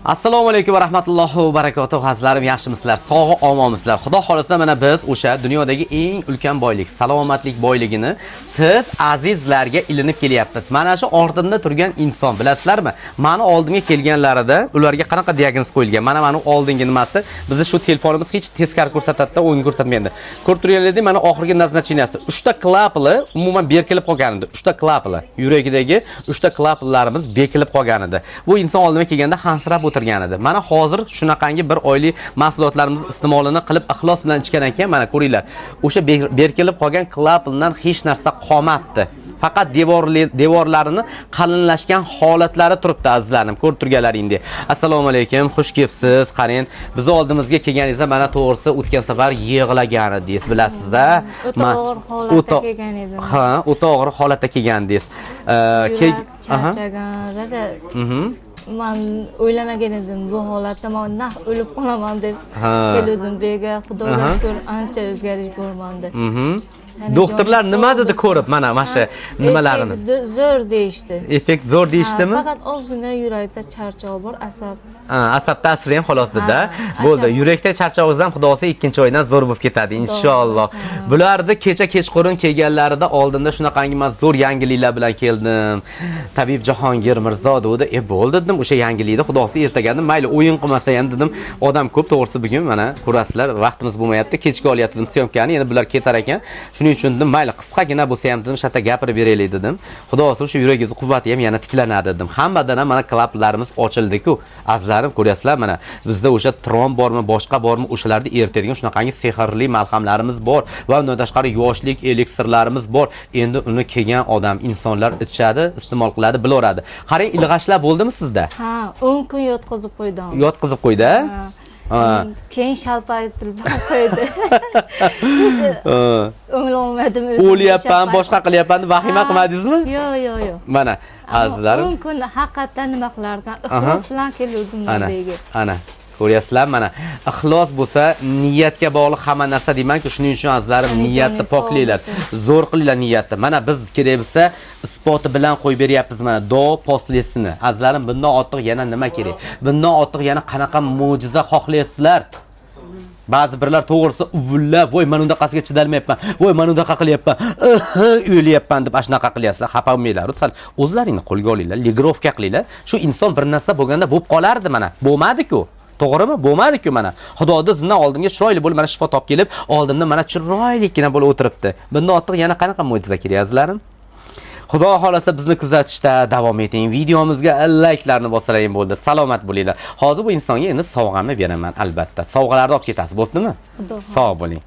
Assalomu alaykum va rahmatullohi va barakatuh. Azizlarim, yaxshimisizlar? Sog' omonmisizlar? Xudo xolasa mana biz o'sha dunyodagi eng ulkan boylik, salomatlik boyligini siz azizlarga ilinib kelyapmiz. Mana shu ortimda turgan inson, bilasizlarmi? Meni oldimga kelganlarida ularga qanaqa diagnoz qo'yilgan? Mana oldingi nimasi? Bizni shu telefonimiz hech teskari ko'rsatadi-da, o'ng ko'rsatmaydi. Ko'rib turganlaringiz mana oxirgi naznacheniyasi. 3 ta klapli umuman berkilib qolgan edi. 3 ta klapli. Yuragidagi 3 ta klaplalarimiz bekilib qolgan edi. Bu inson oldimga kelganda hansirab o'tirgan edi. Mana hozir shunaqangi bir oylik mahsulotlarimiz iste'molini qilib ixlos bilan ichgan ekan, mana ko'ringlar. O'sha berkilib qolgan klapandan hech narsa qolmabdi. Faqat devorlarini qalinlashgan holatlari turibdi azizlarim, ko'rib turganlaringdek. Assalomu alaykum, xush kelibsiz. Qarang, biz oldimizga kelganingizda mana to'g'risi o'tgan safar yig'lagan edingiz, bilasizda. O'ta og'ir holatda kelgan edim. Ha, o'ta og'ir holatda kelgandingiz. Charchagan, rosa. Men o'ylamagan edim bu holatda men o'lib qolaman deb keldim bu yerga. Xudoga shukr, ancha o'zgarish bo'lmadi. Doktorlar nima dedi ko'rib mana shu nimalarimiz? Zo'r deyishdi. Effekt zo'r deyishdimi? Faqat ozgina yurakda charchoq bor, asab. Asab ta'siri ham xolos dedi. Bo'ldi. Yurakda charchog'ingizdan xudosi ikkinchi oydan zo'r bo'lib ketadi inshaalloh. Bularni kecha kechqurun kelganlarida oldinda shunaqangi men zo'r yangiliklar bilan keldim. Tabib Jahongir Mirzo dedi, bo'ldi dedim, o'sha yangilikni xudosi ertagandim, mayli o'yin qilmasa ham dedim, odam ko'p, to'g'risi bugun mana ko'rasizlar, vaqtimiz bo'lmayapti, kechga olyaptim syomkani, endi bular ketar ekan. Shuning uchun dedim, mayli qisqagina bo'lsa ham dedim, shatta gapirib beraylik dedim. Xudosi o'sha yuragingiz quvvati ham yana tiklanadi dedim. Hammadan ham mana klaplarimiz ochildi-ku. Azizlarim, ko'ryapsizlar mana bizda o'sha tromb bormi, boshqa bormi, o'shalarni eritadigan shunaqangi sehrli malhamlarimiz bor va undan tashqari yoshlik eliksirlarimiz bor. Endi uni kelgan odam, insonlar ichadi, iste'mol qiladi, bilaveradi. Qarang, ilg'ashlar bo'ldimi sizda? Ha, 10 kun yotqizib qo'ydim. Yotqizib qo'ydi? Keyin shalpaytirib qo'ydi. O'ngolmadim o'zim. O'lyapman, boshqa qilyapman deb vahima qilmadingizmi? Yo'q. Mana azizlarim, 10 kun haqiqatan nima qilarkan? Ixlos bilan keldim bu yerga. Ana ko'ryapsizlar, mana ixlos bo'lsa niyatga bog'liq hamma narsa deyman-ku, shuning uchun azizlarim niyatni poklanglar, zo'r qilinglar niyatni. Mana biz kerak bo'lsa isboti bilan qo'yib beryapmiz mana duo poslesini. Azizlarim, bundan ortiq yana nima kerak? Bundan ortiq yana qanaqa mo'jiza xohlaysizlar? Ba'zi birlar to'g'risi uvullab, voy men undaqasiga chidalmayapman, voy men undaqa qilyapman, o'lyapman deb ashnaqa qilyapsizlar. Xafa bo'lmanglar, sal o'zlaringni qo'lga olinglar, ligrovka qilinglar. Shu inson bir narsa bo'lganda bo'lib qolardi mana. Bo'lmadi-ku. To'g'rimi? Bo'lmadi-ku mana. Xudoning izidan oldimga chiroyli bo'lib mana shifo topib kelib, oldimda mana chiroylikgina bo'lib o'tiribdi. Bundan ortiq yana qanaqa mo'jiza kerak azizlarim? Xudo xolasa bizni kuzatishda davom eting. Videomizga like'larni bosalaring bo'ldi. Salomat bo'linglar. Hozir bu insonga endi sovg'amni beraman albatta. Sovg'alarni olib ketasiz, bo'ptimi? Sog' bo'ling.